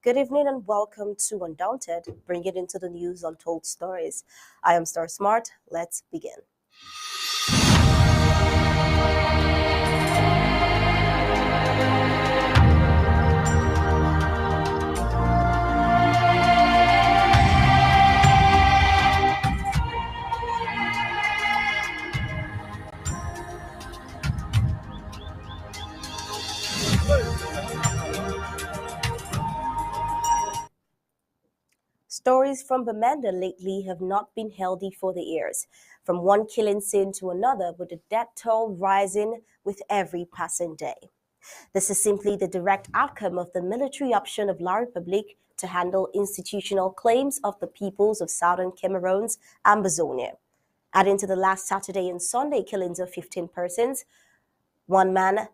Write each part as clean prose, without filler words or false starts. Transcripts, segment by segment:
Good evening and welcome to Undaunted, bring it into the news untold stories. I am Star Smart. Let's begin. Stories from Bamenda lately have not been healthy for the ears. From one killing scene to another, with the death toll rising with every passing day. This is simply the direct outcome of the military option of La Republique to handle institutional claims of the peoples of southern Cameroon's Ambazonia. Adding to the last Saturday and Sunday killings of 15 persons, one man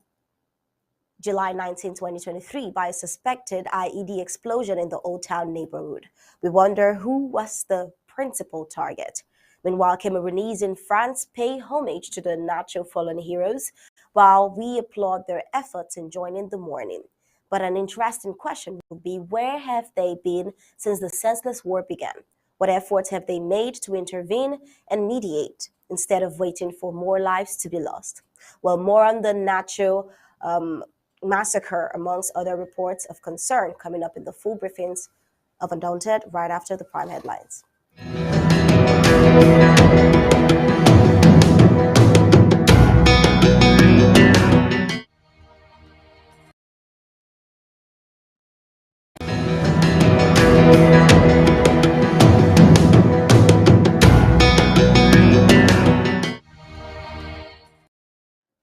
July 19, 2023, by a suspected IED explosion in the Old Town neighborhood. We wonder who was the principal target. Meanwhile, Cameroonese in France pay homage to the natural fallen heroes, while we applaud their efforts in joining the mourning. But an interesting question would be, where have they been since the senseless war began? What efforts have they made to intervene and mediate instead of waiting for more lives to be lost? Well, more on the natural massacre, amongst other reports of concern, coming up in the full briefings of Undaunted right after the prime headlines.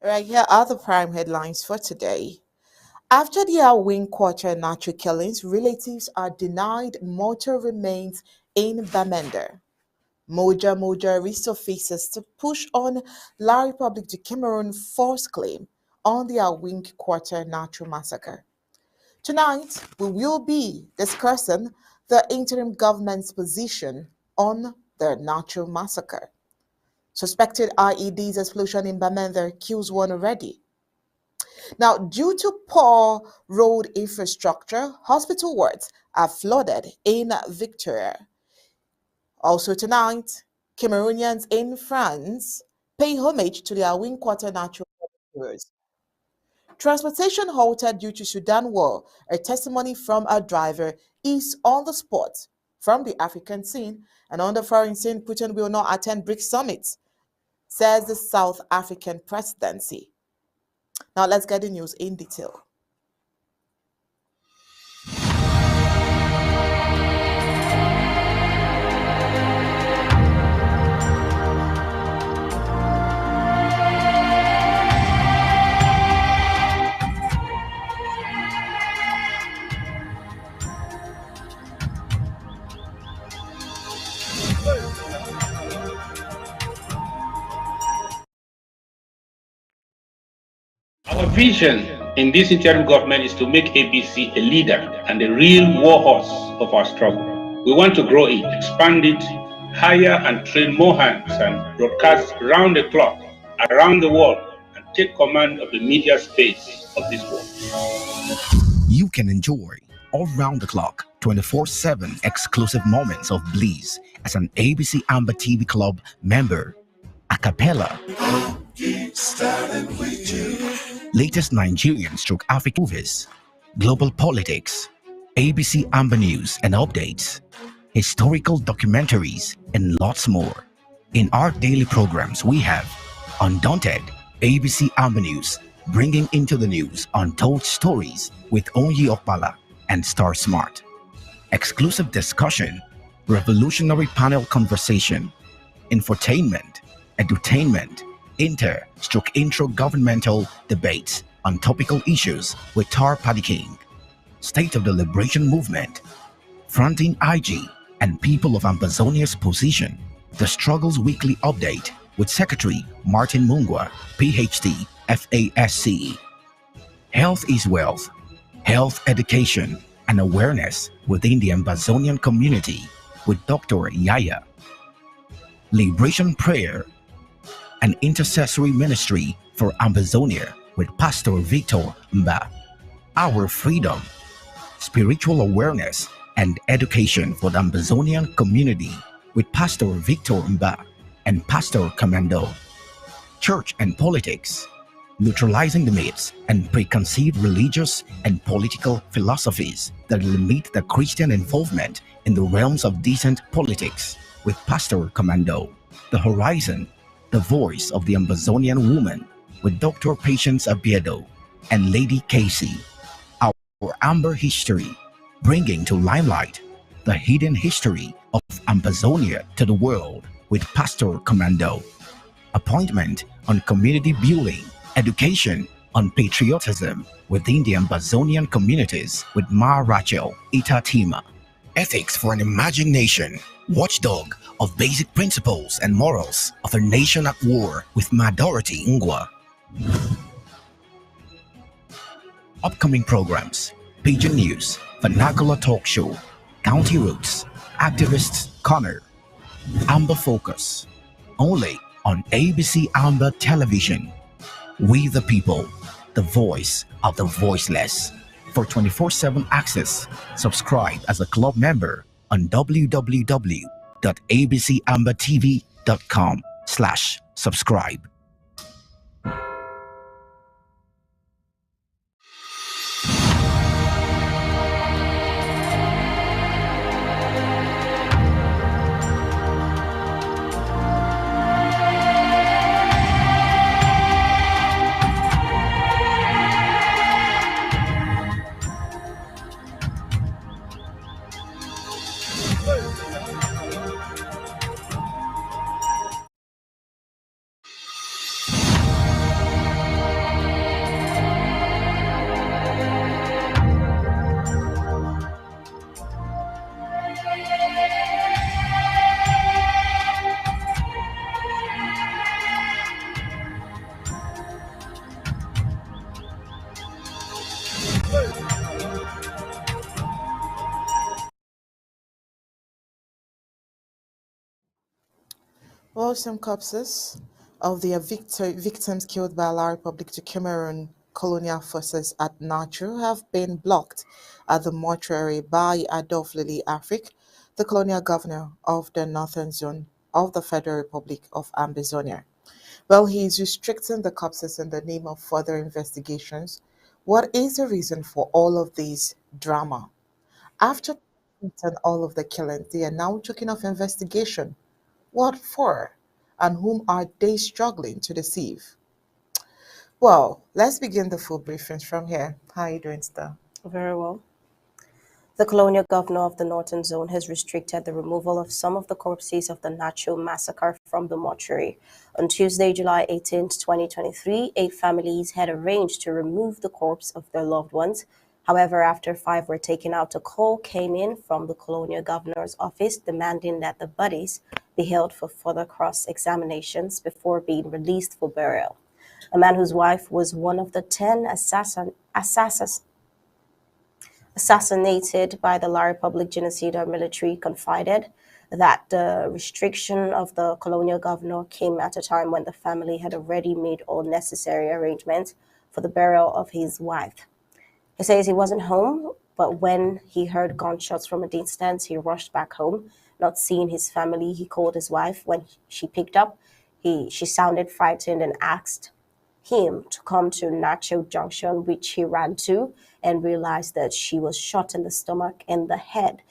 Right, here are the prime headlines for today. After the Awin Quarter natural killings, relatives are denied mortal remains in Bamenda. Moja resurfaces to push on La Republique du Cameroon force claim on the Awin Quarter natural massacre. Tonight, we will be discussing the interim government's position on the natural massacre. Suspected IED's explosion in Bamenda kills one already. Now, due to poor road infrastructure, hospital wards are flooded in Victoria. Also tonight, Cameroonians in France pay homage to their Wing Quarter natural heroes. Transportation halted due to Sudan war. A testimony from a driver is on the spot from the African scene, and on the foreign scene, Putin will not attend BRICS summit, says the South African presidency. Now let's get the news in detail. Our vision in this interim government is to make ABC a leader and a real war horse of our struggle. We want to grow it, expand it, hire and train more hands, and broadcast round the clock, around the world, and take command of the media space of this world. You can enjoy all round the clock, 24/7 exclusive moments of bliss as an ABC Amba TV Club member. A cappella. Latest Nigerian stroke African movies, global politics, ABC Amba News and updates, historical documentaries, and lots more. In our daily programs, we have Undaunted, ABC Amba News, bringing into the news untold stories with Onyi Okpala and Star Smart. Exclusive discussion, revolutionary panel conversation, infotainment, edutainment, intro governmental debates on topical issues with Tar Paddy King, State of the Liberation Movement, Fronting IG and People of Ambazonia's position, the Struggles Weekly Update with Secretary Martin Mungwa, PhD, FASC. Health is wealth, health education and awareness within the Ambazonian community with Dr. Yaya. Liberation Prayer, an intercessory ministry for Ambazonia with Pastor Victor Amba. Our freedom, spiritual awareness, and education for the Ambazonian community with Pastor Victor Amba and Pastor Commando. Church and politics, neutralizing the myths and preconceived religious and political philosophies that limit the Christian involvement in the realms of decent politics with Pastor Commando. The Horizon, the voice of the Ambazonian woman with Dr. Patience Abiedo and Lady Casey. Our Amber history, bringing to limelight the hidden history of Ambazonia to the world with Pastor Commando. Appointment on community building, education on patriotism within the Ambazonian communities with Ma Rachel Itatima. Ethics for an Emerging Nation, watchdog of basic principles and morals of a nation at war with Ma Dorothy Ngwa. Upcoming programs: Pigeon News, Vernacular Talk Show, County Roots, Activists Corner, Amba Focus, only on ABC Amba Television. We the people, the voice of the voiceless. For 24/7 access, subscribe as a club member on www.abcambatv.com/subscribe. Well, some corpses of the victims killed by La Republic to Cameroon colonial forces at Nachu have been blocked at the mortuary by Adolphe Lily Afrique, the colonial governor of the northern zone of the Federal Republic of Ambazonia. Well, he is restricting the corpses in the name of further investigations. What is the reason for all of this drama? After all of the killings, they are now talking of investigation. What for? And whom are they struggling to deceive? Well, let's begin the full briefings from here. How are you doing, Star? Very well. The colonial governor of the Northern Zone has restricted the removal of some of the corpses of the Nacho massacre from the mortuary. On Tuesday, July 18, 2023, 8 families had arranged to remove the corpse of their loved ones. However, after 5 were taken out, a call came in from the colonial governor's office demanding that the bodies be held for further cross-examinations before being released for burial. A man whose wife was one of the 10 assassinated by the La Republic Genocida military confided that the restriction of the colonial governor came at a time when the family had already made all necessary arrangements for the burial of his wife. He says he wasn't home, but when he heard gunshots from a distance, he rushed back home. Not seeing his family, he called his wife. When she picked up, she sounded frightened and asked him to come to Nacho Junction, which he ran to and realized that she was shot in the stomach and the head.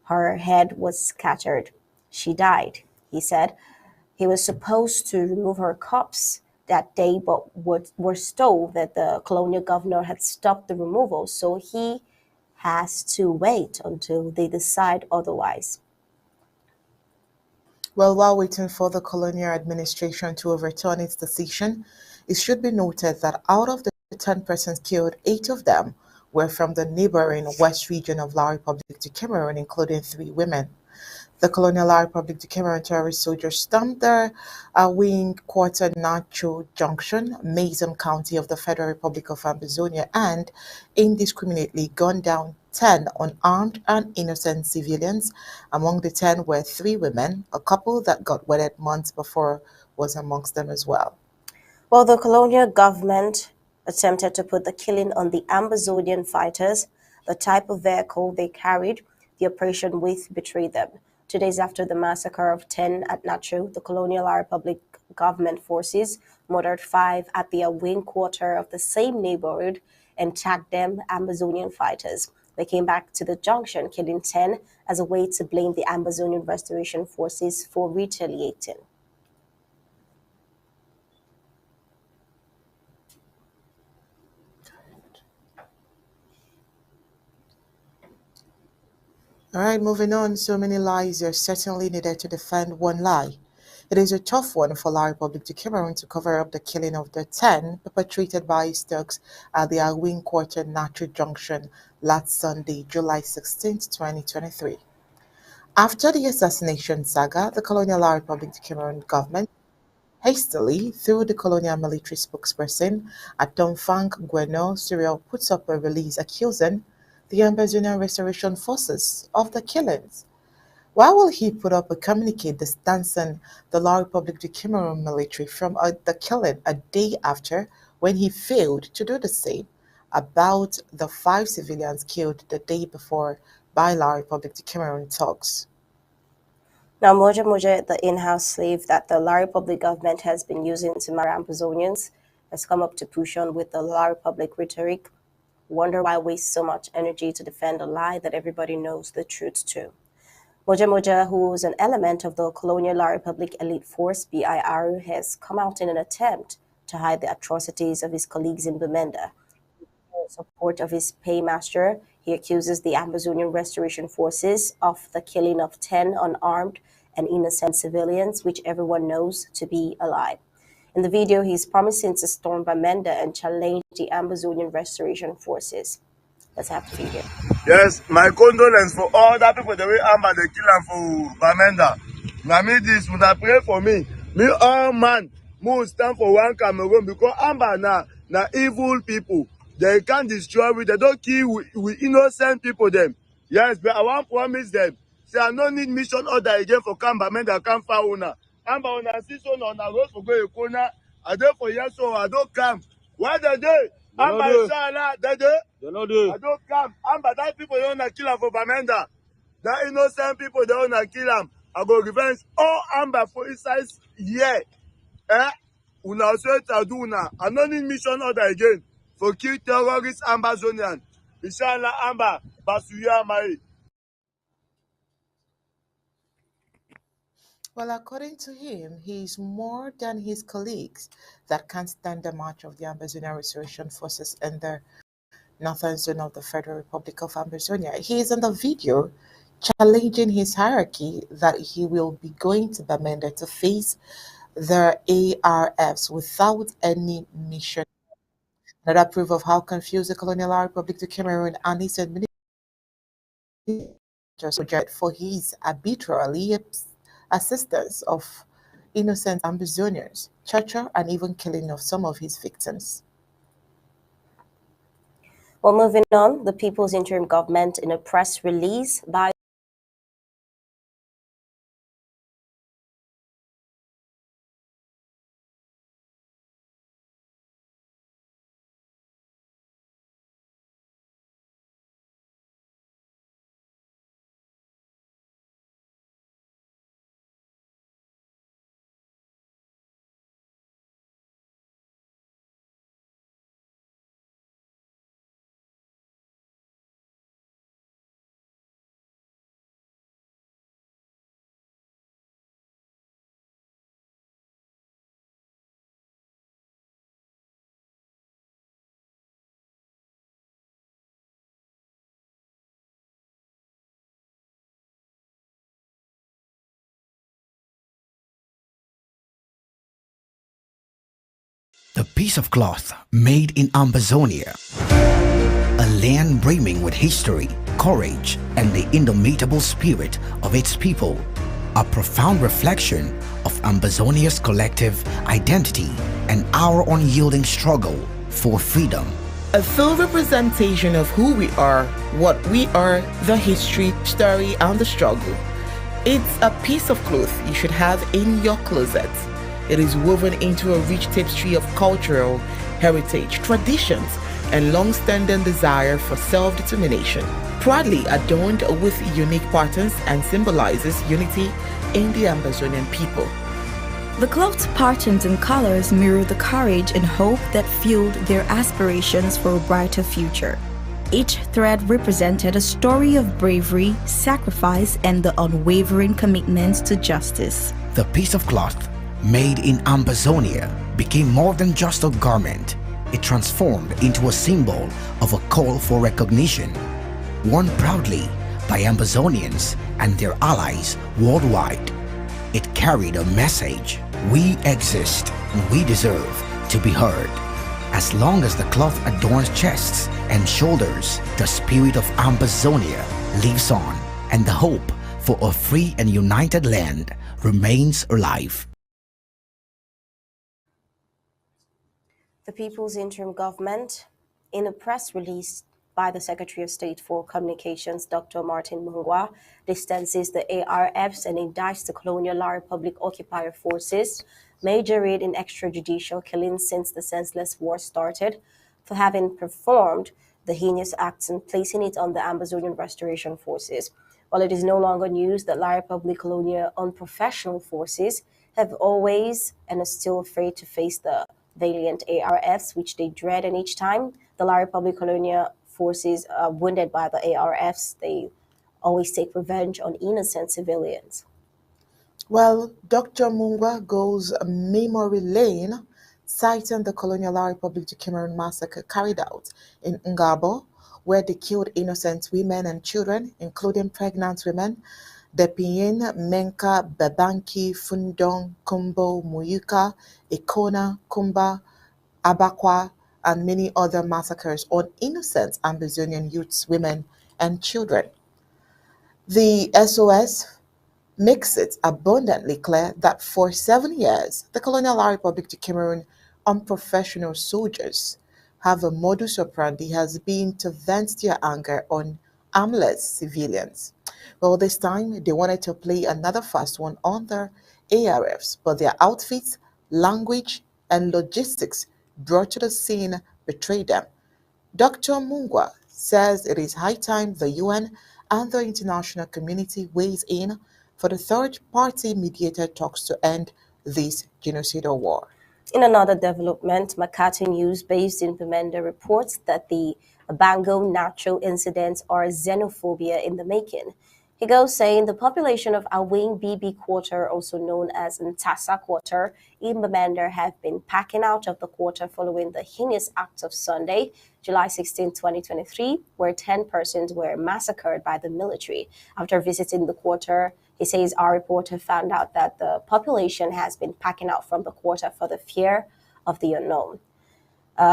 Her head was scattered. She died, he said. He was supposed to remove her corpse that day, but was told that the colonial governor had stopped the removal, so he has to wait until they decide otherwise. Well, while waiting for the colonial administration to overturn its decision, it should be noted that out of the 10 persons killed, 8 of them were from the neighboring west region of La Republic du Cameroon, including 3 women. The colonial La Republic du Cameroon terrorist soldiers stormed the wing quarter Nacho Junction, Mason County of the Federal Republic of Ambazonia, and indiscriminately gunned down 10 unarmed and innocent civilians. Among the 10 were 3 women. A couple that got wedded months before was amongst them as well. Well, the colonial government attempted to put the killing on the Ambazonian fighters The type of vehicle they carried the operation with betrayed them. 2 days after the massacre of 10 at Nacho, the Colonial Republic government forces murdered 5 at the wing quarter of the same neighborhood and tagged them Amazonian fighters. They came back to the junction, killing 10 as a way to blame the Amazonian Restoration Forces for retaliating. All right, moving on. So many lies are certainly needed to defend one lie. It is a tough one for La Republic de Cameroon to cover up the killing of the 10 perpetrated by his thugs at the Awin Quarter Natri Junction last Sunday, July 16, 2023. After the assassination saga, the Colonial La Republic de Cameroon government hastily, through the colonial military spokesperson, Atomfang Gweno Cyril, puts up a release accusing the Ambazonian Restoration Forces of the killings. Why will he put up a communique distancing the La Republic de Cameroon military from the killing a day after, when he failed to do the same about the 5 civilians killed the day before by La Republic de Cameroon thugs? Now, Moja Moja, the in-house slave that the La Republic government has been using to marry Ambazonians, has come up to push on with the La Republic rhetoric. Wonder why waste so much energy to defend a lie that everybody knows the truth to. Moja Moja, who is an element of the Colonial La Republic Elite Force, BIR, has come out in an attempt to hide the atrocities of his colleagues in Bamenda. In support of his paymaster, he accuses the Amazonian Restoration Forces of the killing of 10 unarmed and innocent civilians, which everyone knows to be a lie. In the video, he's promising to storm Bamenda and challenge the Amazonian Restoration Forces. Let's have the video. Yes, my condolence for all that people the way Amba they kill am for Bamenda. Now me this, when I pray for me all man must stand for one Cameroon, because Amba na evil people. They can't destroy we, they don't kill with innocent people them. Yes, but I want promise them. Say I no need mission order again for Bamenda come for una. Amba una see so on a road for go corner. I do for years so I don't come. Why they do? Amba inshallah they do. I don't come. Amba that people don't kill him for Bamenda. That innocent people they don't kill him. I go revenge all Amba for inside here. Una also to do una. I no need mission order again for kill terrorist Ambazonian. Inshallah Amba basuya mai. Well, according to him, he is more than his colleagues that can't stand the march of the Ambazonian Restoration Forces in the northern zone of the Federal Republic of Ambazonia. He is in the video challenging his hierarchy that he will be going to Bamenda to face the ARFs without any mission. Another proof of how confused the Colonial Republic of Cameroon and its administration for his arbitrarily assistance of innocent Ambazonians, torture, and even killing of some of his victims. Well, moving on, the People's Interim Government, in a press release by The piece of cloth made in Ambazonia, a land brimming with history, courage, and the indomitable spirit of its people, a profound reflection of Ambazonia's collective identity and our unyielding struggle for freedom. A full representation of who we are, what we are, the history, story, and the struggle. It's a piece of cloth you should have in your closet. It is woven into a rich tapestry of cultural heritage, traditions, and long-standing desire for self-determination. Proudly adorned with unique patterns and symbolizes unity in the Amazonian people. The cloth's patterns and colors mirror the courage and hope that fueled their aspirations for a brighter future. Each thread represented a story of bravery, sacrifice, and the unwavering commitment to justice. The piece of cloth, made in Ambazonia, became more than just a garment. It transformed into a symbol of a call for recognition, worn proudly by Ambazonians and their allies worldwide. It carried a message: we exist and we deserve to be heard. As long as the cloth adorns chests and shoulders, the spirit of Ambazonia lives on, and the hope for a free and united land remains alive. The People's Interim Government, in a press release by the Secretary of State for Communications, Dr. Martin Mungwa, distances the ARFs and indicts the colonial La Republic occupier forces, majoring in extrajudicial killings since the senseless war started, for having performed the heinous acts and placing it on the Amazonian Restoration Forces. While it is no longer news that La Republic colonial unprofessional forces have always and are still afraid to face the valiant ARFs, which they dread, and each time the La Republic colonial forces are wounded by the ARFs, they always take revenge on innocent civilians. Well, Dr. Mungwa goes memory lane, citing the colonial La Republic du Cameroon massacre carried out in Ngabo, where they killed innocent women and children, including pregnant women, Depien, Menka, Babanki, Fundong, Kumbo, Muyuka, Ikona, Kumba, Abakwa, and many other massacres on innocent Amazonian youths, women, and children. The SOS makes it abundantly clear that for 7 years, the colonial La Republic du Cameroon unprofessional soldiers have a modus operandi has been to vent their anger on armless civilians. Well, this time they wanted to play another fast one on their ARFs, but their outfits, language, and logistics brought to the scene betrayed them. Dr. Mungwa says it is high time the UN and the international community weighs in for the third-party mediated talks to end this genocidal war. In another development, Makati News, based in Bamenda, reports that the Bango natural incidents are xenophobia in the making. He goes saying the population of Awing BB Quarter, also known as Ntasa Quarter, in Bamenda have been packing out of the quarter following the heinous acts of Sunday, July 16, 2023, where 10 persons were massacred by the military. After visiting the quarter, he says our reporter found out that the population has been packing out from the quarter for the fear of the unknown.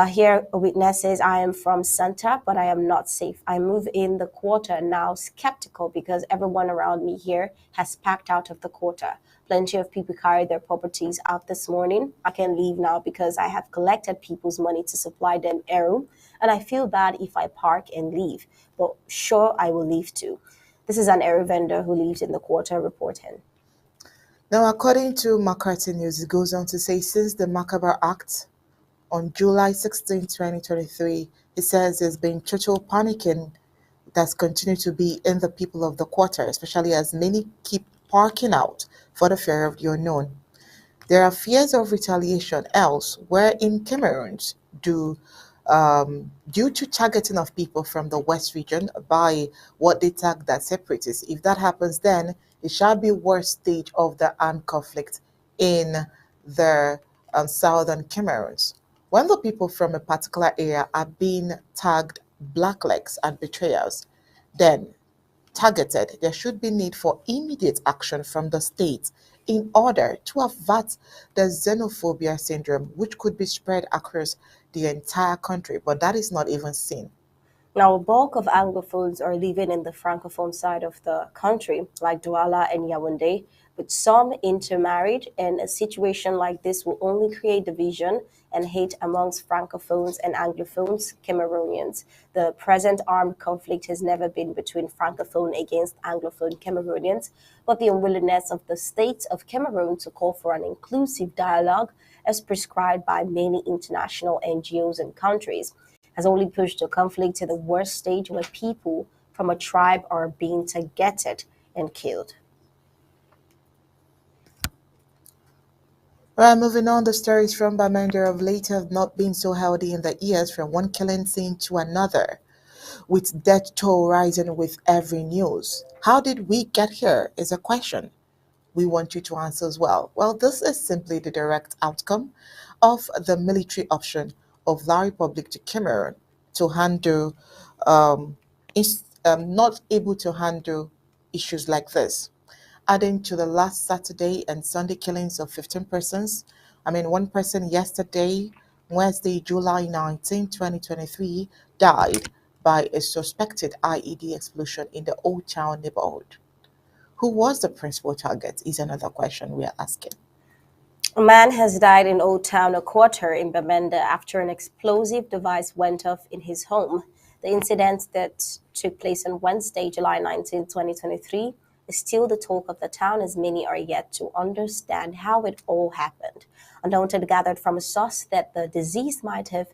Here, a witness says, I am from Santa, but I am not safe. I move in the quarter now skeptical because everyone around me here has packed out of the quarter. Plenty of people carried their properties out this morning. I can leave now because I have collected people's money to supply them Eru, and I feel bad if I park and leave, but sure I will leave too. This is an Eru vendor who lives in the quarter reporting. Now, according to McCarthy News, it goes on to say since the Macabre Act on July 16, 2023, it says there's been total panicking that's continued to be in the people of the quarter, especially as many keep parking out for the fear of the unknown. There are fears of retaliation else, where in Cameroon, due to targeting of people from the West region by what they tag that separatists. If that happens, then it shall be worst stage of the armed conflict in the southern Cameroons. When the people from a particular area are being tagged blacklegs and betrayers, then targeted, there should be need for immediate action from the state in order to avert the xenophobia syndrome, which could be spread across the entire country, but that is not even seen. Now, a bulk of Anglophones are living in the Francophone side of the country, like Douala and Yaoundé, with some intermarried, and a situation like this will only create division and hate amongst Francophones and Anglophones Cameroonians. The present armed conflict has never been between Francophone against Anglophone Cameroonians, but the unwillingness of the state of Cameroon to call for an inclusive dialogue as prescribed by many international NGOs and countries. has only pushed the conflict to the worst stage where people from a tribe are being targeted and killed. Well, moving on, the stories from Bamenda of late have not been so healthy in the ears from one killing scene to another, with death toll rising with every news. How did we get here is a question we want you to answer as well. Well, this is simply the direct outcome of the military option of La Republic to Cameroon to handle, not able to handle issues like this, adding to the last Saturday and Sunday killings of 15 persons. One person yesterday, Wednesday, July 19, 2023, died by a suspected IED explosion in the Old Town neighborhood. Who was the principal target is another question we are asking. A man has died in Old Town, a quarter in Bamenda, after an explosive device went off in his home. The incident that took place on Wednesday, July 19, 2023, is still the talk of the town, as many are yet to understand how it all happened. Undaunted gathered from a source that the deceased might have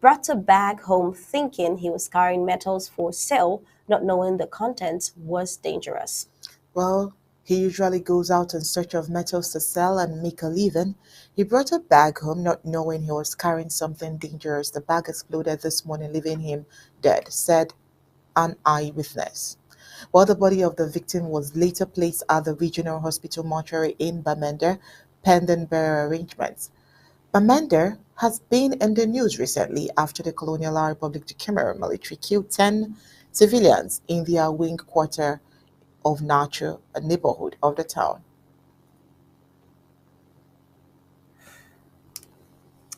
brought a bag home thinking he was carrying metals for sale, not knowing the contents was dangerous. Well, he usually goes out in search of metals to sell and make a living. He brought a bag home not knowing he was carrying something dangerous. The bag exploded this morning, leaving him dead, said an eyewitness. While the body of the victim was later placed at the regional hospital mortuary in Bamenda, pending burial arrangements. Bamenda has been in the news recently after the Colonial Republic of Cameroon military killed 10 civilians in their wing quarter of Nacho, a neighborhood of the town.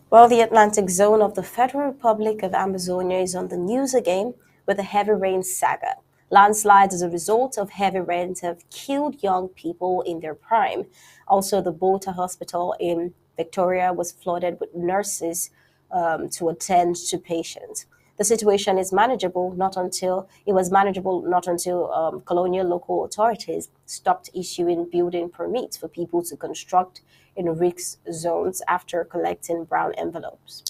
Well, the Atlantic zone of the Federal Republic of Amazonia is on the news again with the heavy rain saga. Landslides as a result of heavy rains have killed young people in their prime. Also, the Bota Hospital in Victoria was flooded with nurses to attend to patients. The situation is manageable not until it was manageable not until colonial local authorities stopped issuing building permits for people to construct in risk zones after collecting brown envelopes.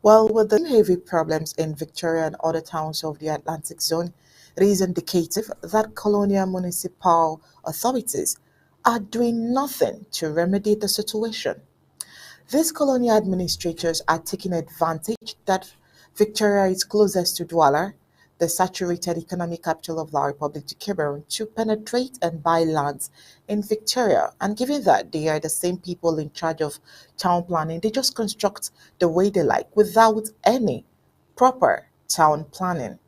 While with the heavy problems in Victoria and other towns of the Atlantic zone, it is indicative that colonial municipal authorities are doing nothing to remedy the situation. These colonial administrators are taking advantage that Victoria is closest to Douala, the saturated economic capital of La Republic of Cameroon, to penetrate and buy lands in Victoria. And given that they are the same people in charge of town planning, they just construct the way they like without any proper town planning.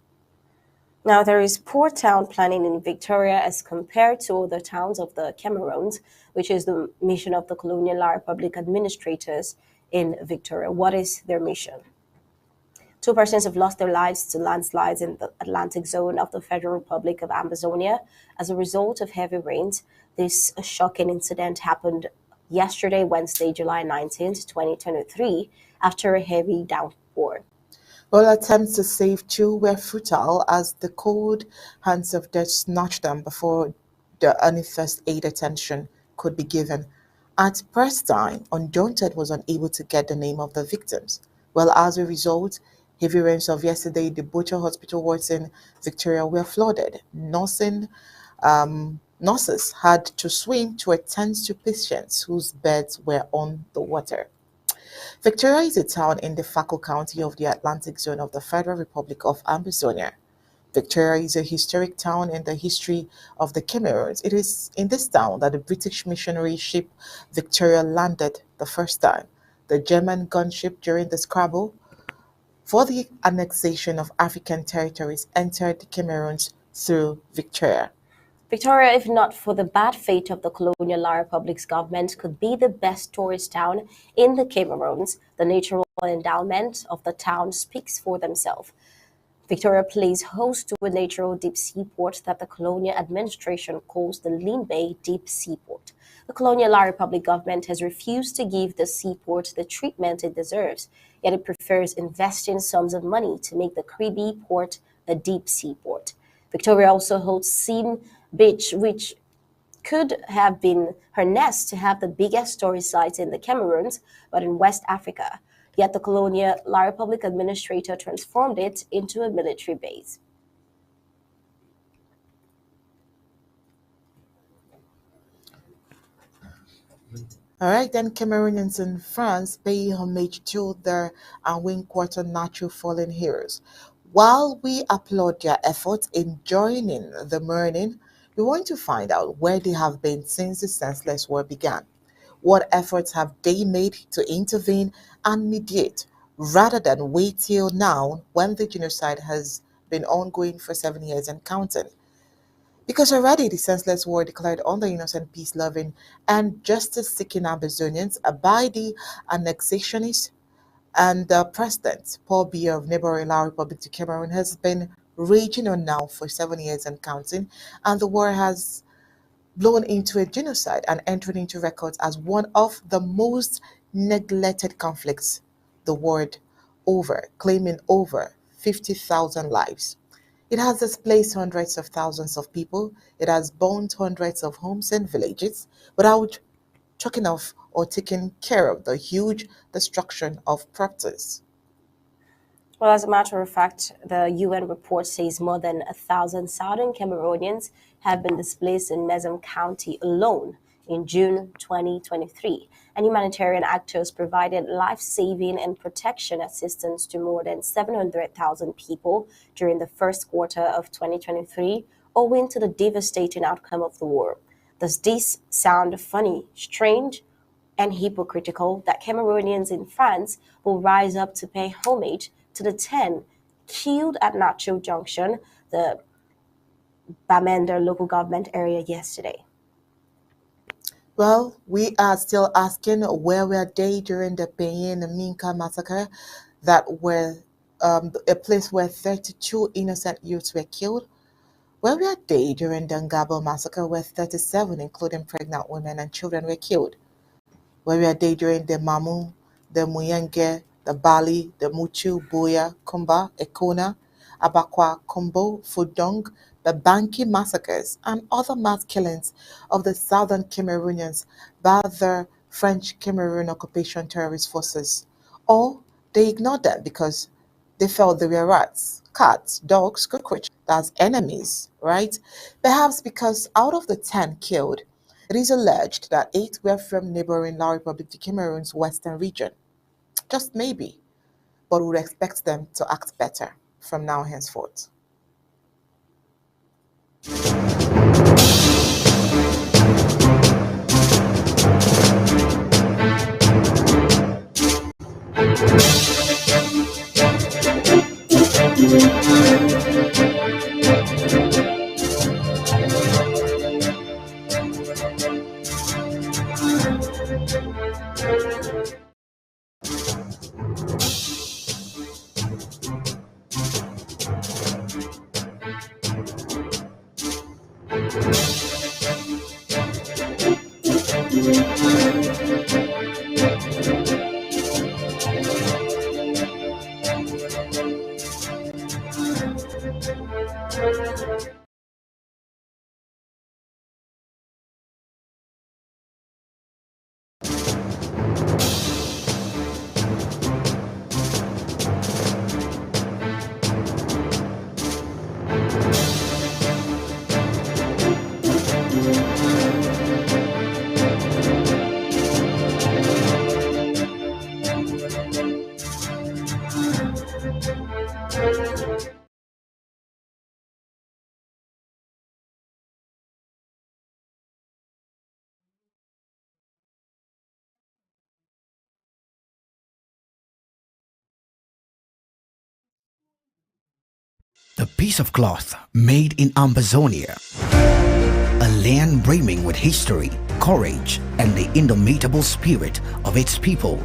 Now, there is poor town planning in Victoria as compared to other towns of the Cameroons, which is the mission of the Colonial La Republic administrators in Victoria. What is their mission? Two persons have lost their lives to landslides in the Atlantic zone of the Federal Republic of Amazonia as a result of heavy rains. This shocking incident happened yesterday, Wednesday, July 19, 2023, after a heavy downpour. All attempts to save two were futile as the cold hands of death snatched them before the any first aid attention could be given. At press time, Undaunted was unable to get the name of the victims. Well, as a result, heavy rains of yesterday, the Butcher Hospital wards in Victoria were flooded. Nurses had to swim to attend to patients whose beds were on the water. Victoria is a town in the Faco County of the Atlantic Zone of the Federal Republic of Amazonia. Victoria is a historic town in the history of the Cameroons. It is in this town that the British missionary ship Victoria landed the first time. The German gunship during the scramble for the annexation of African territories entered the Cameroons through Victoria. Victoria, if not for the bad fate of the Colonial La Republic's government, could be the best tourist town in the Cameroons. The natural endowment of the town speaks for themselves. Victoria plays host to a natural deep seaport that the colonial administration calls the Lean Bay Deep Seaport. The Colonial La Republic government has refused to give the seaport the treatment it deserves, yet it prefers investing sums of money to make the Kribi port a deep seaport. Victoria also holds Sin Beach, which could have been her nest to have the biggest tourist sites in the Cameroons, but in West Africa. Yet the colonial La Republic administrator transformed it into a military base. All right, then Cameroonians in France pay homage to their Wing Quarter natural fallen heroes. While we applaud their efforts in joining the mourning, we want to find out where they have been since the senseless war began. What efforts have they made to intervene and mediate rather than wait till now when the genocide has been ongoing for 7 years and counting? Because already the senseless war declared on the innocent, peace-loving, and justice-seeking Amazonians by the annexationists and the president, Paul Biya of neighboring La Republic to Cameroon, has been raging on now for 7 years and counting, and the war has blown into a genocide and entered into records as one of the most neglected conflicts the world over, claiming over 50,000 lives. It has displaced hundreds of thousands of people. It has burned hundreds of homes and villages without talking of or taking care of the huge destruction of properties. Well, as a matter of fact, the UN report says more than 1,000 Southern Cameroonians have been displaced in Mezam County alone in June 2023, and humanitarian actors provided life-saving and protection assistance to more than 700,000 people during the first quarter of 2023, owing to the devastating outcome of the war. Does this sound funny, strange, and hypocritical that Cameroonians in France will rise up to pay homage to the 10 killed at Nacho Junction, the Bamenda local government area, yesterday? Well, we are still asking where were they during the Payen Minka massacre, that were a place where 32 innocent youths were killed. Where were they during the Ngabo massacre, where 37, including pregnant women and children, were killed? Where were they during the Mamu, the Muyenge, the Bali, the Muchu, Buya, Kumba, Ekona, Abakwa, Kumbo, Fudong, the Banki massacres, and other mass killings of the southern Cameroonians by the French Cameroon occupation terrorist forces? Or they ignored them because they felt they were rats, cats, dogs, cockroaches, as enemies, right? Perhaps because out of the 10 killed, it is alleged that 8 were from neighboring La Republic de Cameroon's western region. Just maybe, but we would expect them to act better from now henceforth. The piece of cloth made in Ambazonia, a land brimming with history, courage, and the indomitable spirit of its people,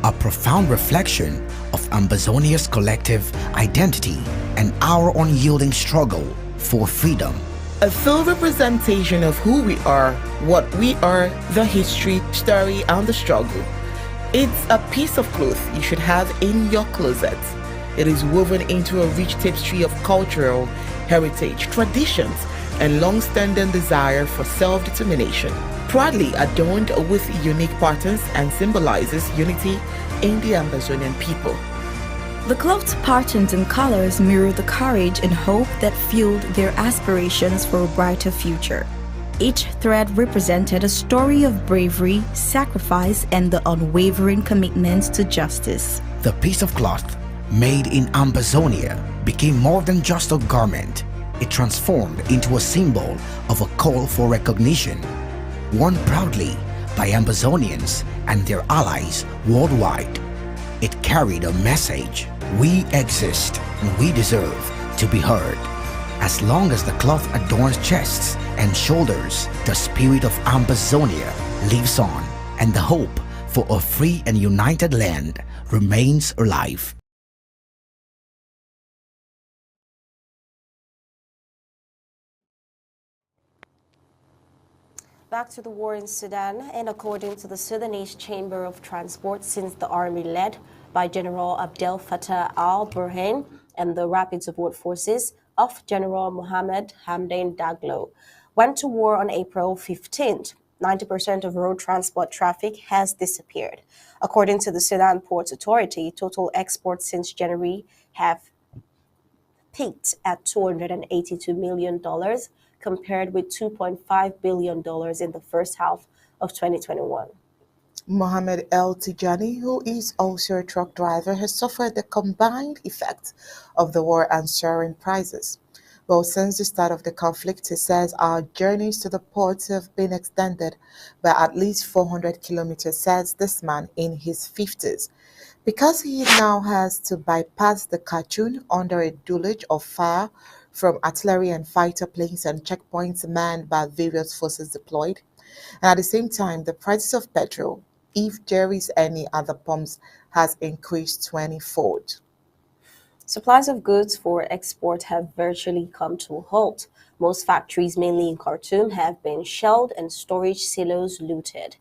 a profound reflection of Ambazonia's collective identity and our unyielding struggle for freedom. A full representation of who we are, what we are, the history, story, and the struggle. It's a piece of cloth you should have in your closet. It is woven into a rich tapestry of cultural heritage, traditions, and long-standing desire for self-determination. Proudly adorned with unique patterns and symbolizes unity, in the Ambazonian people. The cloth's patterns and colors mirror the courage and hope that fueled their aspirations for a brighter future. Each thread represented a story of bravery, sacrifice, and the unwavering commitment to justice. The piece of cloth, made in Ambazonia, became more than just a garment. It transformed into a symbol of a call for recognition, worn proudly by Ambazonians and their allies worldwide. It carried a message: we exist and we deserve to be heard. As long as the cloth adorns chests and shoulders, the spirit of Ambazonia lives on, and the hope for a free and united land remains alive. Back to the war in Sudan, and according to the Sudanese Chamber of Transport, since the army led by General Abdel Fattah al-Burhan and the rapid support forces of General Mohammed Hamdan Daglo went to war on April 15th, 90% of road transport traffic has disappeared. According to the Sudan Ports Authority, total exports since January have peaked at $282 million compared with $2.5 billion in the first half of 2021. Mohammed El Tijani, who is also a truck driver, has suffered the combined effect of the war and soaring prices. Well, since the start of the conflict, he says our journeys to the ports have been extended by at least 400 kilometers, says this man in his 50s. Because he now has to bypass the Khartoum under a deluge of fire from artillery and fighter planes and checkpoints manned by various forces deployed. And at the same time, the prices of petrol, if there is any other pumps, has increased 20-fold. Supplies of goods for export have virtually come to a halt. Most factories, mainly in Khartoum, have been shelled and storage silos looted.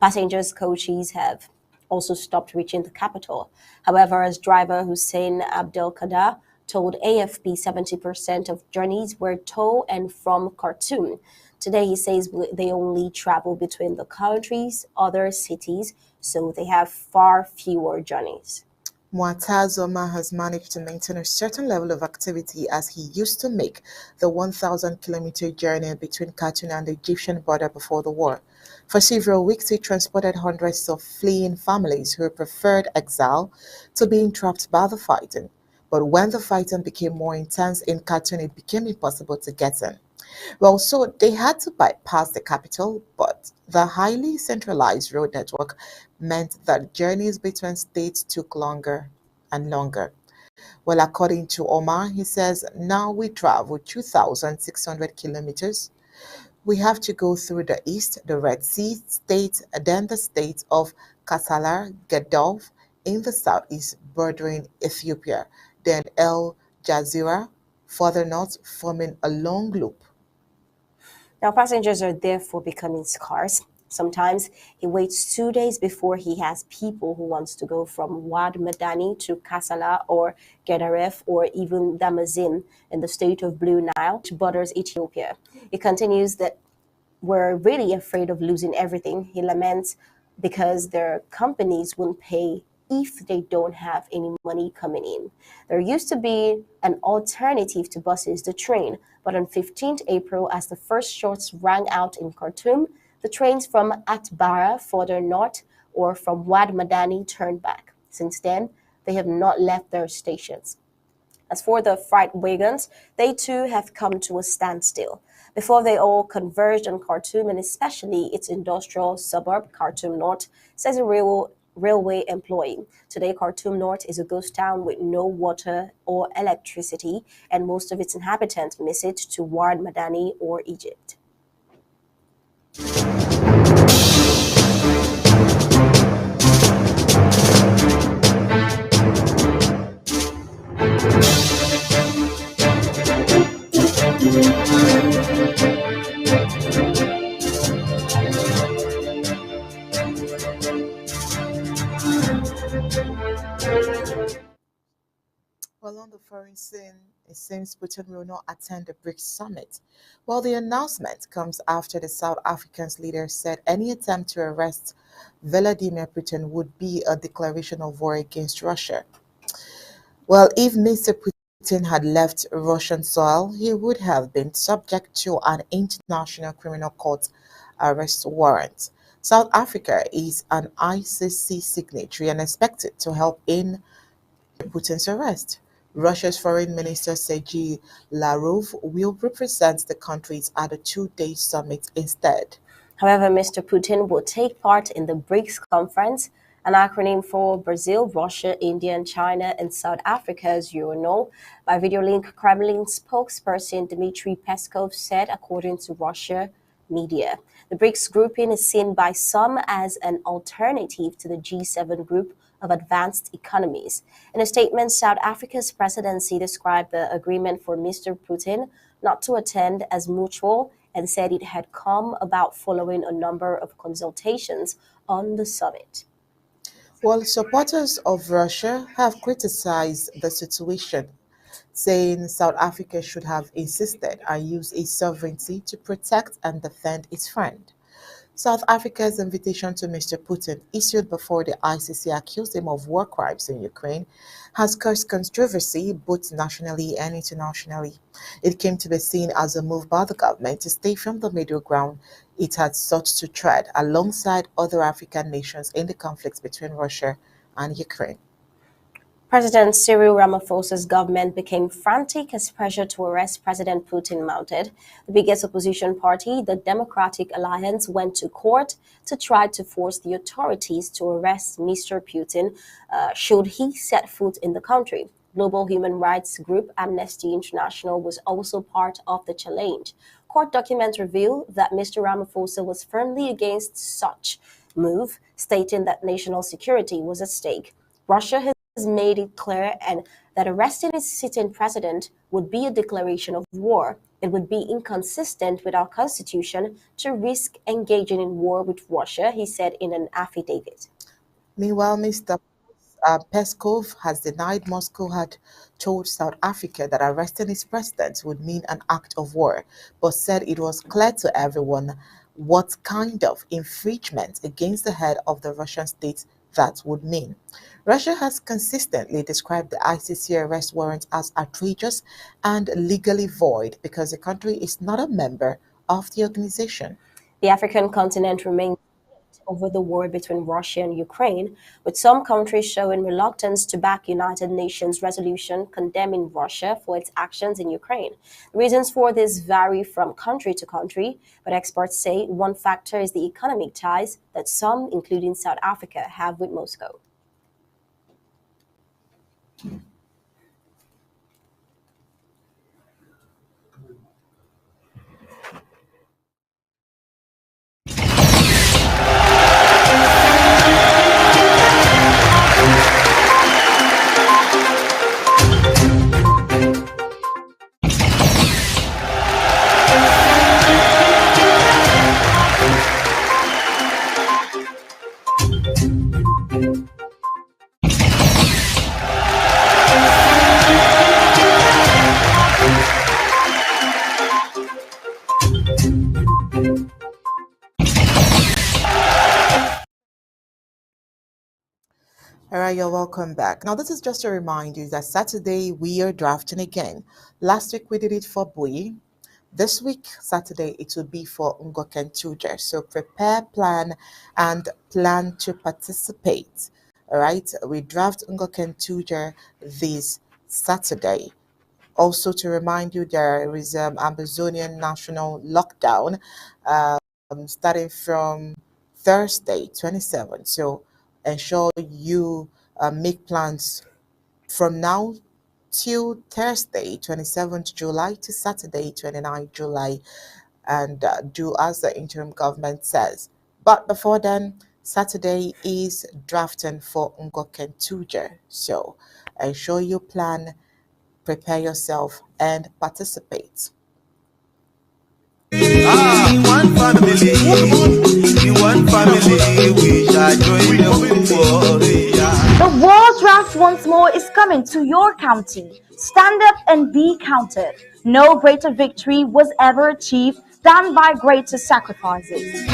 Passengers' coaches have also stopped reaching the capital. However, as driver Hussein Abdelkader told AFP, 70% of journeys were to and from Khartoum. Today, he says they only travel between the country's other cities, so they have far fewer journeys. Muattaz Omar has managed to maintain a certain level of activity as he used to make the 1,000-kilometer journey between Khartoum and the Egyptian border before the war. For several weeks, he transported hundreds of fleeing families who preferred exile to being trapped by the fighting. But when the fighting became more intense in Khartoum, it became impossible to get in. Well, so they had to bypass the capital, but the highly centralized road network meant that journeys between states took longer and longer. Well, according to Omar, he says, now we travel 2,600 kilometers. We have to go through the east, the Red Sea state, then the state of Kasalar, Gadov in the southeast bordering Ethiopia, then El Jazeera further north, forming a long loop. Now, passengers are therefore becoming scarce. Sometimes he waits 2 days before he has people who wants to go from Wad Madani to Kassala or Gedaref or even Damazin in the state of Blue Nile, which borders Ethiopia. It continues that we're really afraid of losing everything. He laments because their companies won't pay if they don't have any money coming in. There used to be an alternative to buses, the train, but on 15th April, as the first shots rang out in Khartoum, the trains from Atbara further north or from Wad Madani turned back. Since then, they have not left their stations. As for the freight wagons, they too have come to a standstill. Before they all converged on Khartoum and especially its industrial suburb, Khartoum North, says a railway employee. Today, Khartoum North is a ghost town with no water or electricity, and most of its inhabitants miss it to Wad Madani or Egypt. Well, on the foreign scene, it seems Putin will not attend the BRICS summit. Well, the announcement comes after the South African's leader said any attempt to arrest Vladimir Putin would be a declaration of war against Russia. Well, if Mr. Putin had left Russian soil, he would have been subject to an International Criminal Court arrest warrant. South Africa is an ICC signatory and expected to help in Putin's arrest. Russia's Foreign Minister Sergei Lavrov will represent the countries at a two-day summit instead. However, Mr. Putin will take part in the BRICS conference, an acronym for Brazil, Russia, India, and China, and South Africa, as you know. By video link, Kremlin spokesperson Dmitry Peskov said, according to Russia media. The BRICS grouping is seen by some as an alternative to the G7 group of advanced economies. In a statement, South Africa's presidency described the agreement for Mr. Putin not to attend as mutual and said it had come about following a number of consultations on the summit. While supporters of Russia have criticized the situation, saying South Africa should have insisted and used its sovereignty to protect and defend its friend. South Africa's invitation to Mr. Putin, issued before the ICC accused him of war crimes in Ukraine, has caused controversy both nationally and internationally. It came to be seen as a move by the government to stay from the middle ground it had sought to tread alongside other African nations in the conflicts between Russia and Ukraine. President Cyril Ramaphosa's government became frantic as pressure to arrest President Putin mounted. The biggest opposition party, the Democratic Alliance, went to court to try to force the authorities to arrest Mr. Putin should he set foot in the country. Global human rights group Amnesty International was also part of the challenge. Court documents reveal that Mr. Ramaphosa was firmly against such move, stating that national security was at stake. Russia has made it clear and that arresting its sitting president would be a declaration of war. It would be inconsistent with our constitution to risk engaging in war with Russia, he said in an affidavit. Meanwhile, Mr. Peskov has denied Moscow had told South Africa that arresting its president would mean an act of war, but said it was clear to everyone what kind of infringement against the head of the Russian state that would mean. Russia has consistently described the ICC arrest warrant as outrageous and legally void because the country is not a member of the organization. The African continent remains over the war between Russia and Ukraine, with some countries showing reluctance to back United Nations resolution condemning Russia for its actions in Ukraine. The reasons for this vary from country to country, but experts say one factor is the economic ties that some, including South Africa, have with Moscow. All right, you're welcome back. Now, this is just to remind you that Saturday we are drafting again. Last week we did it for Bui. This week, Saturday, it will be for Ngoken Tuja. So prepare, plan, and plan to participate. All right, we draft Ngoken Tuja this Saturday. Also, to remind you, there is Amazonian national lockdown starting from Thursday, 27th. So ensure you make plans from now till Thursday, 27th July to Saturday, 29th July, and do as the interim government says. But before then, Saturday is drafting for Ngoken Tuja. So ensure you plan, prepare yourself, and participate. In one family, we shall join the war. The World Draft once more is coming to your county. Stand up and be counted. No greater victory was ever achieved than by greater sacrifices.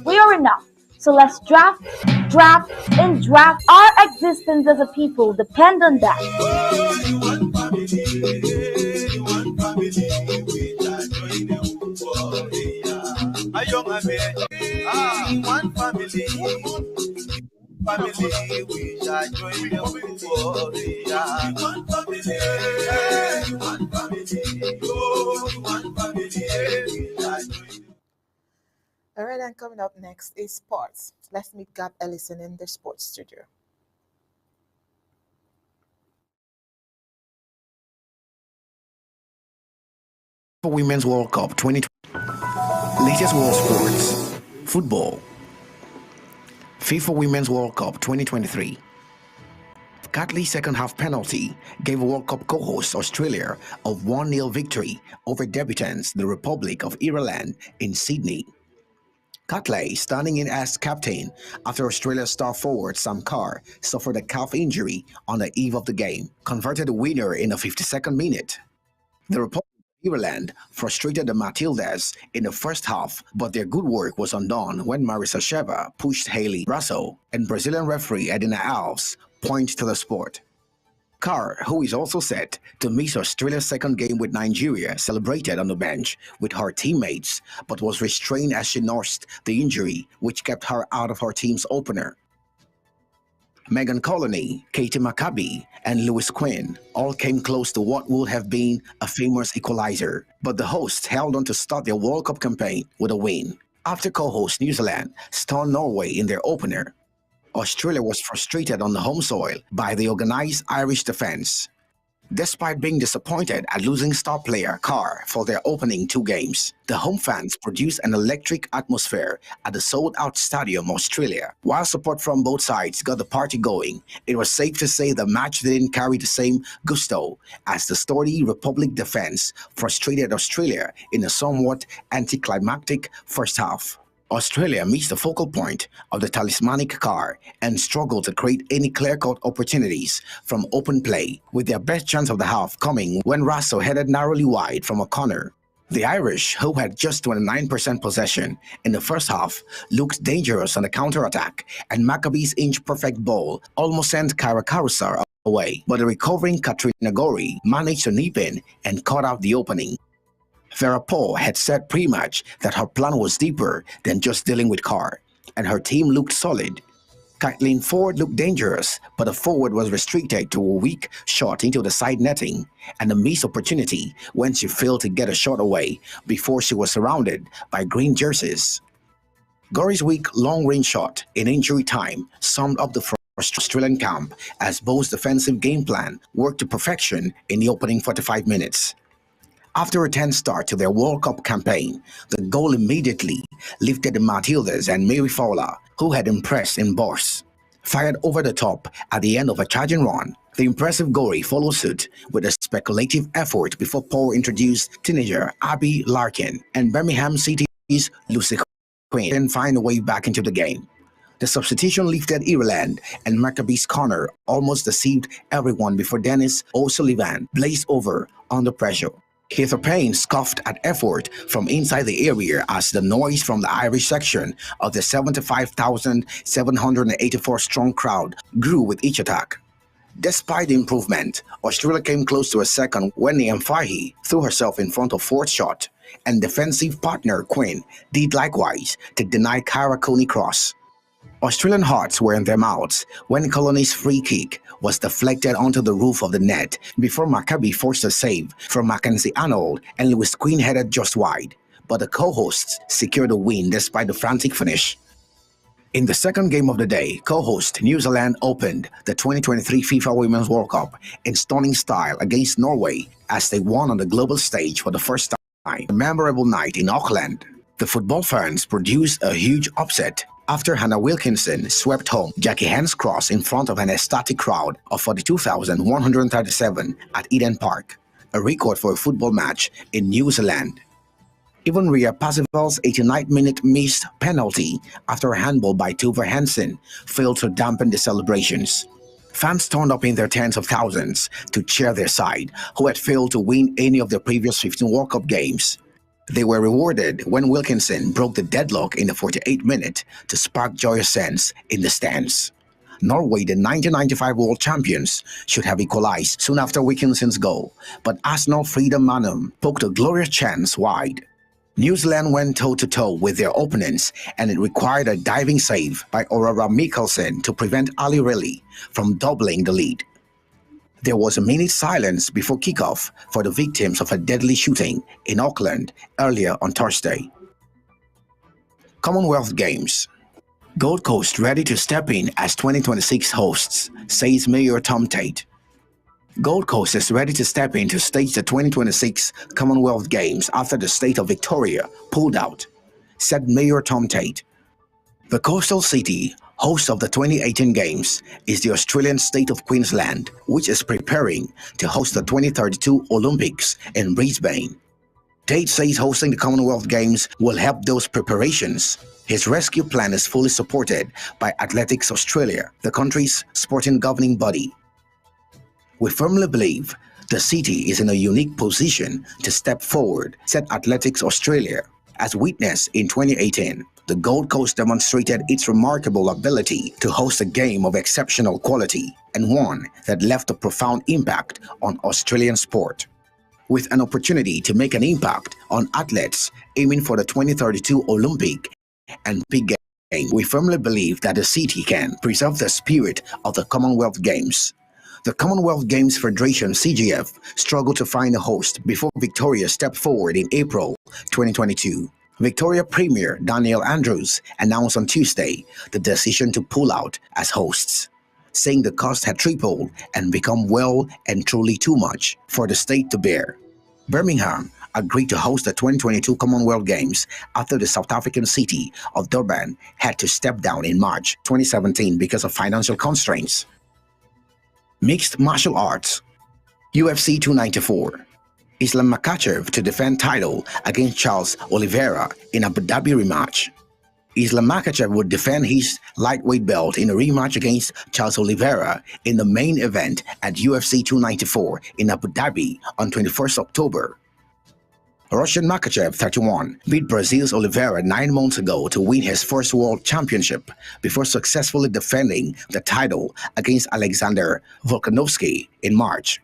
We are enough. So let's draft, draft, and draft. Our existence as a people depend on that. One family, we shall join the warrior. One family, one family, oh, one family, we shall join. All right, and coming up next is sports. Let's meet Gab Ellison in the sports studio. For Women's World Cup 2020. Latest world sports. Football. FIFA Women's World Cup 2023. Catley's second half penalty gave World Cup co-host Australia a 1-0 victory over debutants the Republic of Ireland in Sydney. Catley, standing in as captain after Australia's star forward Sam Kerr suffered a calf injury on the eve of the game, converted the winner in the 52nd minute. The Republic of Ireland frustrated the Matildas in the first half, but their good work was undone when Marisa Sheva pushed Hayley Raso and Brazilian referee Edina Alves point to the sport. Kerr, who is also set to miss Australia's second game with Nigeria, celebrated on the bench with her teammates, but was restrained as she nursed the injury, which kept her out of her team's opener. Megan Colony, Katie Maccabi, and Lewis Quinn all came close to what would have been a famous equalizer, but the hosts held on to start their World Cup campaign with a win. After co-host New Zealand stunned Norway in their opener, Australia was frustrated on the home soil by the organized Irish defense. Despite being disappointed at losing star player Kerr for their opening 2 games, the home fans produced an electric atmosphere at the sold-out Stadium Australia. While support from both sides got the party going, it was safe to say the match didn't carry the same gusto as the sturdy Republic defense frustrated Australia in a somewhat anticlimactic first half. Australia missed the focal point of the talismanic Kerr and struggled to create any clear-cut opportunities from open play, with their best chance of the half coming when Raso headed narrowly wide from a corner. The Irish, who had just 29% possession in the first half, looked dangerous on the counter-attack, and Maccabi's inch-perfect ball almost sent Karakausa away, but the recovering Katrina Gori managed to nip in and cut out the opening. Vera Paul had said pre-match that her plan was deeper than just dealing with Kerr, and her team looked solid. Kathleen Ford looked dangerous, but the forward was restricted to a weak shot into the side netting and a missed opportunity when she failed to get a shot away before she was surrounded by green jerseys. Gori's weak long-range shot in injury time summed up the Australian camp as Bo's defensive game plan worked to perfection in the opening 45 minutes. After a tense start to their World Cup campaign, the goal immediately lifted the Matildas, and Mary Fowler, who had impressed in Boss, fired over the top at the end of a charging run. The impressive Gori followed suit with a speculative effort before Paul introduced teenager Abby Larkin, and Birmingham City's Lucy Quinn didn't find a way back into the game. The substitution lifted Ireland, and Maccabi's corner almost deceived everyone before Dennis O'Sullivan blazed over under pressure. Heather Payne scoffed at effort from inside the area as the noise from the Irish section of the 75,784-strong crowd grew with each attack. Despite the improvement, Australia came close to a second when Niamh Fahy threw herself in front of Ford's shot, and defensive partner Quinn did likewise to deny Cara Coney cross. Australian hearts were in their mouths when Colony's free kick was deflected onto the roof of the net before Maccabi forced a save from Mackenzie Arnold and Lewis Quinn headed just wide, but the co-hosts secured a win despite the frantic finish. In the second game of the day, co-host New Zealand opened the 2023 FIFA Women's World Cup in stunning style against Norway as they won on the global stage for the first time. A memorable night in Auckland. The football fans produced a huge upset after Hannah Wilkinson swept home Jackie Hand's cross in front of an ecstatic crowd of 42,137 at Eden Park, a record for a football match in New Zealand. Even Ria Parsifal's 89th-minute missed penalty after a handball by Tuva Hansen failed to dampen the celebrations. Fans turned up in their tens of thousands to cheer their side, who had failed to win any of their previous 15 World Cup games. They were rewarded when Wilkinson broke the deadlock in the 48th minute to spark joyous sense in the stands. Norway, the 1995 world champions, should have equalized soon after Wilkinson's goal, but Arsenal Frida Manum poked a glorious chance wide. New Zealand went toe-to-toe with their opponents, and it required a diving save by Aurora Mikkelsen to prevent Ali Rayleigh from doubling the lead. There was a minute's silence before kickoff for the victims of a deadly shooting in Auckland earlier on Thursday. Commonwealth Games. Gold Coast ready to step in as 2026 hosts, says Mayor Tom Tate. Gold Coast is ready to step in to stage the 2026 Commonwealth Games after the state of Victoria pulled out, said Mayor Tom Tate. The coastal city, host of the 2018 Games, is the Australian state of Queensland, which is preparing to host the 2032 Olympics in Brisbane. Tate says hosting the Commonwealth Games will help those preparations. His rescue plan is fully supported by Athletics Australia, the country's sporting governing body. We firmly believe the city is in a unique position to step forward, said Athletics Australia. As witnessed in 2018, the Gold Coast demonstrated its remarkable ability to host a game of exceptional quality and one that left a profound impact on Australian sport. With an opportunity to make an impact on athletes aiming for the 2032 Olympic and Big Game, we firmly believe that the city can preserve the spirit of the Commonwealth Games. The Commonwealth Games Federation (CGF) struggled to find a host before Victoria stepped forward in April 2022. Victoria Premier Daniel Andrews announced on Tuesday the decision to pull out as hosts, saying the cost had tripled and become well and truly too much for the state to bear. Birmingham agreed to host the 2022 Commonwealth Games after the South African city of Durban had to step down in March 2017 because of financial constraints. Mixed martial arts. UFC 294. Islam Makhachev to defend title against Charles Oliveira in Abu Dhabi rematch. Islam Makhachev would defend his lightweight belt in a rematch against Charles Oliveira in the main event at UFC 294 in Abu Dhabi on 21st October. Russian Makhachev, 31, beat Brazil's Oliveira 9 months ago to win his first world championship before successfully defending the title against Alexander Volkanovski in March.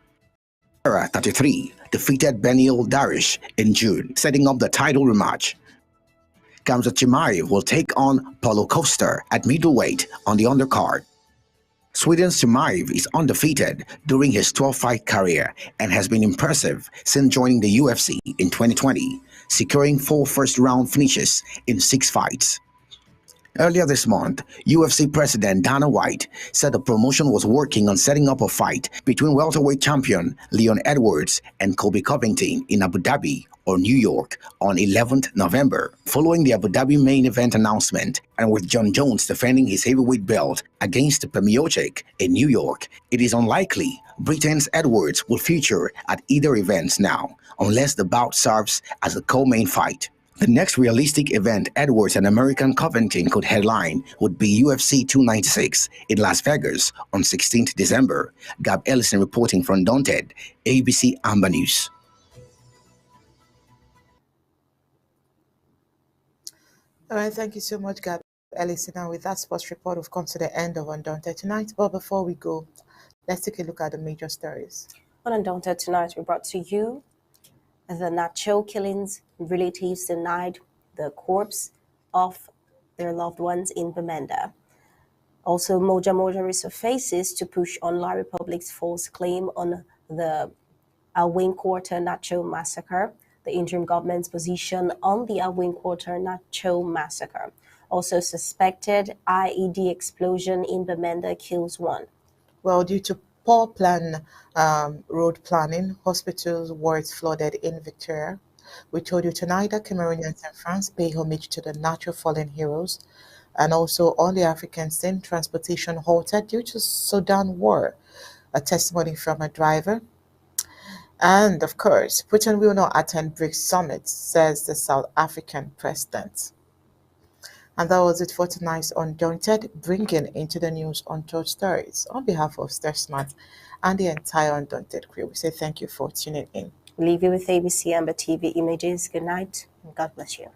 Oliveira, 33, defeated Beneil Dariush in June, setting up the title rematch. Khamzat Chimaev will take on Paulo Costa at middleweight on the undercard. Sweden's Chimaev is undefeated during his 12-fight career and has been impressive since joining the UFC in 2020, securing 4 first-round finishes in 6 fights. Earlier this month, UFC President Dana White said the promotion was working on setting up a fight between welterweight champion Leon Edwards and Colby Covington in Abu Dhabi or New York on 11th November, following the Abu Dhabi main event announcement, and with John Jones defending his heavyweight belt against Miocic in New York. It is unlikely Britain's Edwards will feature at either event now, unless the bout serves as a co-main fight. The next realistic event Edwards and American Covington could headline would be UFC 296 in Las Vegas on 16th December. Gab Ellison reporting from Undaunted, ABC Amba News. All right, thank you so much, Gab Ellison. And with that sports report, we've come to the end of Undaunted tonight. But before we go, let's take a look at the major stories. On Undaunted tonight, we brought to you the Nacho killings. Relatives denied the corpse of their loved ones in Bamenda. Also, Moja resurfaces to push on La Republic's false claim on the Wing Quarter Nacho massacre. The interim government's position on the Awing Quarter Nacho massacre. Also suspected IED explosion in Bamenda kills one. Well, due to poor road planning, hospitals wards flooded in Victoria. We told you tonight that Cameroonians and France pay homage to the natural fallen heroes. And also on the African scene, transportation halted due to Sudan war. A testimony from a driver. And of course, Putin will not attend BRICS summit, says the South African president. And that was it for tonight's Undaunted, bringing into the news untold stories. On behalf of Steph Smart and the entire Undaunted crew, we say thank you for tuning in. Leave you with ABC Amba TV Images. Good night, and God bless you.